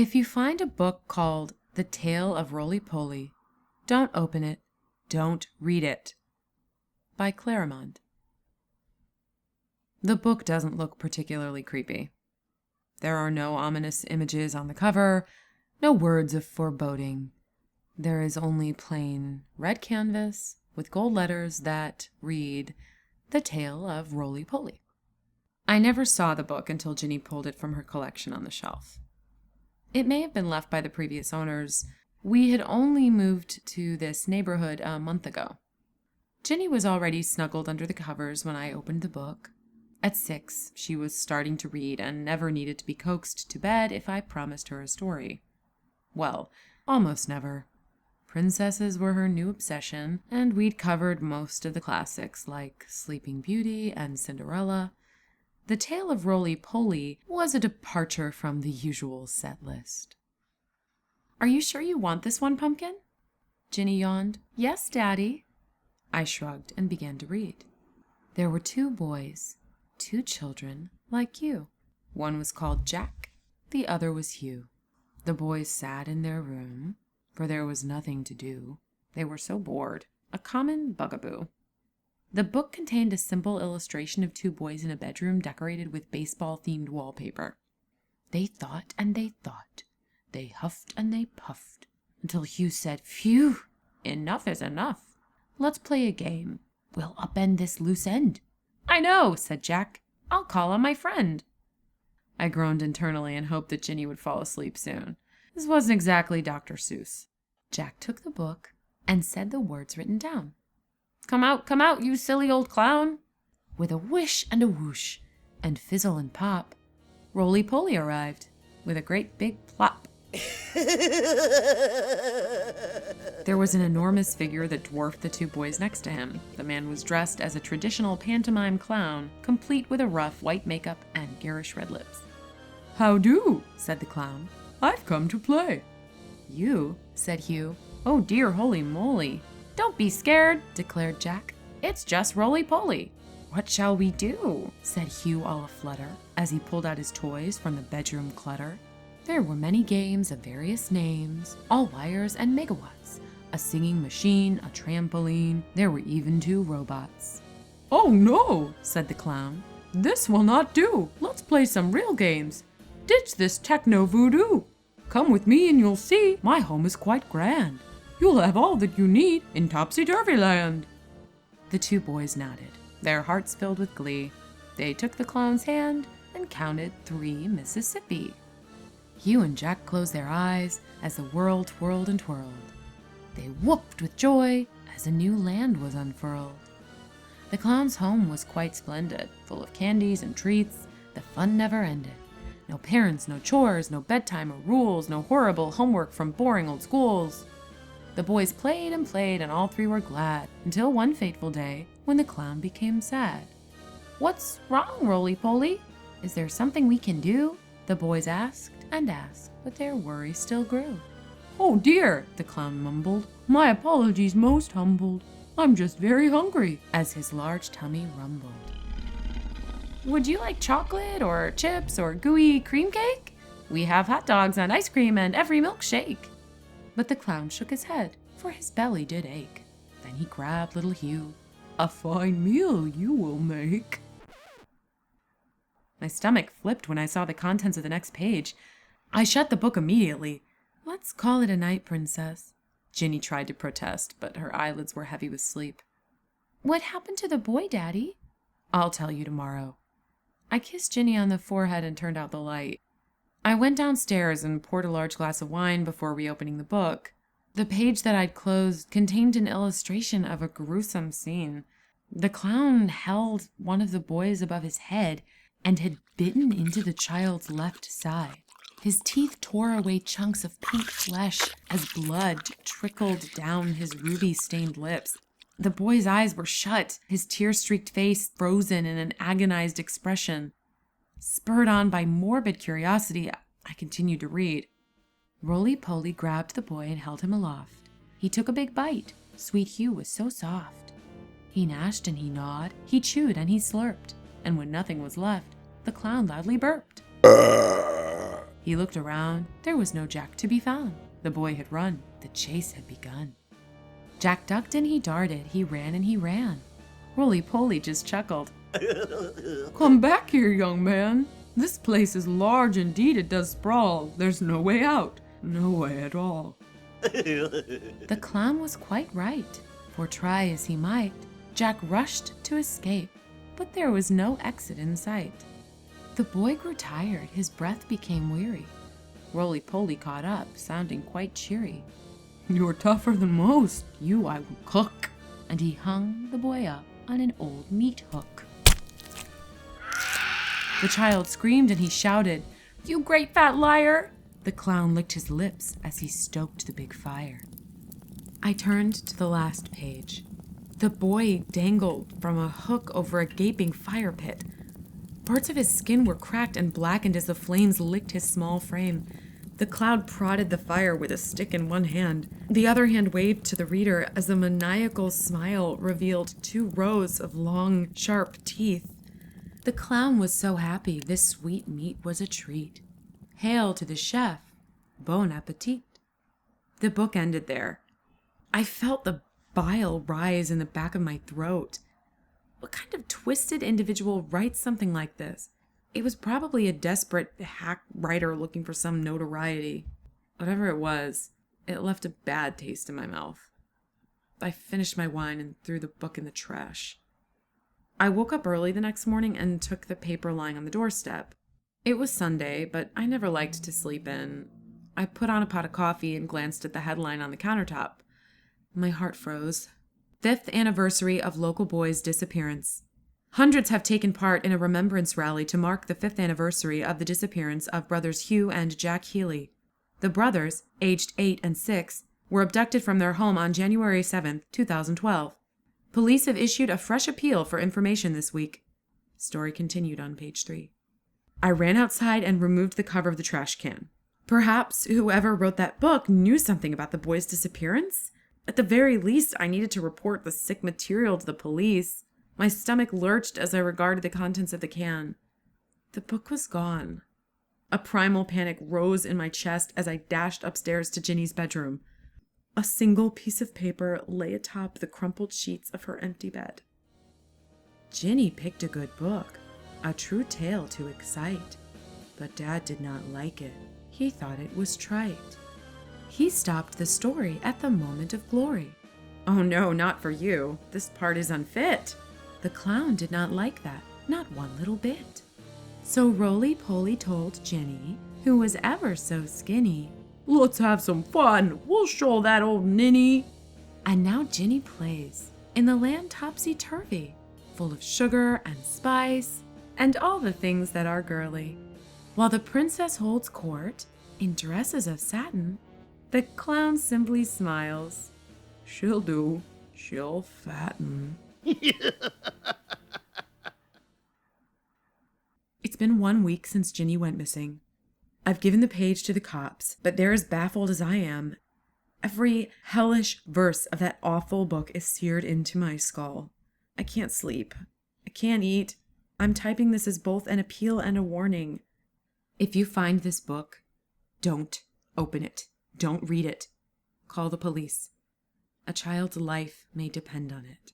If you find a book called The Tale of Roly Poly, don't open it, don't read it. By Clarimonde. The book doesn't look particularly creepy. There are no ominous images on the cover, no words of foreboding. There is only plain red canvas with gold letters that read, The Tale of Roly Poly. I never saw the book until Ginny pulled it from her collection on the shelf. It may have been left by the previous owners. We had only moved to this neighborhood a month ago. Ginny was already snuggled under the covers when I opened the book. At 6, she was starting to read and never needed to be coaxed to bed if I promised her a story. Well, almost never. Princesses were her new obsession, and we'd covered most of the classics like Sleeping Beauty and Cinderella. The Tale of Roly Poly was a departure from the usual set list. "Are you sure you want this one, Pumpkin?" Ginny yawned. "Yes, Daddy." I shrugged and began to read. There were 2 boys, 2 children like you. One was called Jack, the other was Hugh. The boys sat in their room, for there was nothing to do. They were so bored, a common bugaboo. The book contained a simple illustration of 2 boys in a bedroom decorated with baseball-themed wallpaper. They thought and they thought. They huffed and they puffed, until Hugh said, "Phew, enough is enough. Let's play a game. We'll upend this loose end." "I know," said Jack. "I'll call on my friend." I groaned internally and hoped that Ginny would fall asleep soon. This wasn't exactly Dr. Seuss. Jack took the book and said the words written down. Come out, you silly old clown." With a wish and a whoosh, and fizzle and pop, Roly Poly arrived, with a great big plop. There was an enormous figure that dwarfed the 2 boys next to him. The man was dressed as a traditional pantomime clown, complete with a rough white makeup and garish red lips. "How do?" said the clown. "I've come to play." "You?" said Hugh. "Oh dear, holy moly." "Don't be scared," declared Jack. "It's just Roly Poly." "What shall we do?" said Hugh all aflutter, as he pulled out his toys from the bedroom clutter. There were many games of various names, all wires and megawatts, a singing machine, a trampoline. There were even 2 robots. "Oh no," said the clown. "This will not do. Let's play some real games. Ditch this techno voodoo. Come with me and you'll see my home is quite grand. You'll have all that you need in Topsy-Turvy Land." The 2 boys nodded, their hearts filled with glee. They took the clown's hand and counted 3 Mississippi. Hugh and Jack closed their eyes as the world twirled and twirled. They whooped with joy as a new land was unfurled. The clown's home was quite splendid, full of candies and treats. The fun never ended. No parents, no chores, no bedtime or rules, no horrible homework from boring old schools. The boys played and all 3 were glad, until one fateful day when the clown became sad. "What's wrong, Roly Poly? Is there something we can do?" The boys asked and asked, but their worry still grew. "Oh dear," the clown mumbled. "My apologies most humbled. I'm just very hungry," as his large tummy rumbled. "Would you like chocolate or chips or gooey cream cake? We have hot dogs and ice cream and every milkshake." But the clown shook his head, for his belly did ache. Then he grabbed little Hugh. "A fine meal you will make." My stomach flipped when I saw the contents of the next page. I shut the book immediately. "Let's call it a night, Princess." Ginny tried to protest, but her eyelids were heavy with sleep. "What happened to the boy, Daddy?" "I'll tell you tomorrow." I kissed Ginny on the forehead and turned out the light. I went downstairs and poured a large glass of wine before reopening the book. The page that I'd closed contained an illustration of a gruesome scene. The clown held one of the boys above his head and had bitten into the child's left side. His teeth tore away chunks of pink flesh as blood trickled down his ruby-stained lips. The boy's eyes were shut, his tear-streaked face frozen in an agonized expression. Spurred on by morbid curiosity, I continued to read. Roly Poly grabbed the boy and held him aloft. He took a big bite. Sweet Hugh was so soft. He gnashed and he gnawed, he chewed and he slurped, and when nothing was left, the clown loudly burped. He looked around. There was no Jack to be found. The boy had run. The chase had begun. Jack ducked and he darted. He ran and he ran. Roly-Poly just chuckled. "Come back here, young man. This place is large indeed, it does sprawl. There's no way out. No way at all." The clown was quite right, for try as he might, Jack rushed to escape, but there was no exit in sight. The boy grew tired, his breath became weary. Roly-Poly caught up, sounding quite cheery. "You're tougher than most, you I will cook." And he hung the boy up on an old meat hook. The child screamed and he shouted, "You great fat liar!" The clown licked his lips as he stoked the big fire. I turned to the last page. The boy dangled from a hook over a gaping fire pit. Parts of his skin were cracked and blackened as the flames licked his small frame. The clown prodded the fire with a stick in one hand. The other hand waved to the reader as a maniacal smile revealed 2 rows of long, sharp teeth. The clown was so happy this sweet meat was a treat. Hail to the chef. Bon appetit. The book ended there. I felt the bile rise in the back of my throat. What kind of twisted individual writes something like this? It was probably a desperate hack writer looking for some notoriety. Whatever it was, it left a bad taste in my mouth. I finished my wine and threw the book in the trash. I woke up early the next morning and took the paper lying on the doorstep. It was Sunday, but I never liked to sleep in. I put on a pot of coffee and glanced at the headline on the countertop. My heart froze. 5th anniversary of local boy's disappearance. Hundreds have taken part in a remembrance rally to mark the 5th anniversary of the disappearance of brothers Hugh and Jack Healy. The brothers, aged 8 and 6, were abducted from their home on January 7, 2012. Police have issued a fresh appeal for information this week. Story continued on page 3. I ran outside and removed the cover of the trash can. Perhaps whoever wrote that book knew something about the boy's disappearance? At the very least, I needed to report the sick material to the police. My stomach lurched as I regarded the contents of the can. The book was gone. A primal panic rose in my chest as I dashed upstairs to Ginny's bedroom. A single piece of paper lay atop the crumpled sheets of her empty bed. Ginny picked a good book, a true tale to excite. But Dad did not like it. He thought it was trite. He stopped the story at the moment of glory. "Oh no, not for you. This part is unfit." The clown did not like that, not one little bit. So Roly-Poly told Ginny, who was ever so skinny, "Let's have some fun. We'll show that old ninny." And now Ginny plays in the land topsy-turvy, full of sugar and spice and all the things that are girly. While the princess holds court in dresses of satin, the clown simply smiles. "She'll do. She'll fatten." It's been 1 week since Ginny went missing. I've given the page to the cops, but they're as baffled as I am. Every hellish verse of that awful book is seared into my skull. I can't sleep. I can't eat. I'm typing this as both an appeal and a warning. If you find this book, don't open it. Don't read it. Call the police. A child's life may depend on it.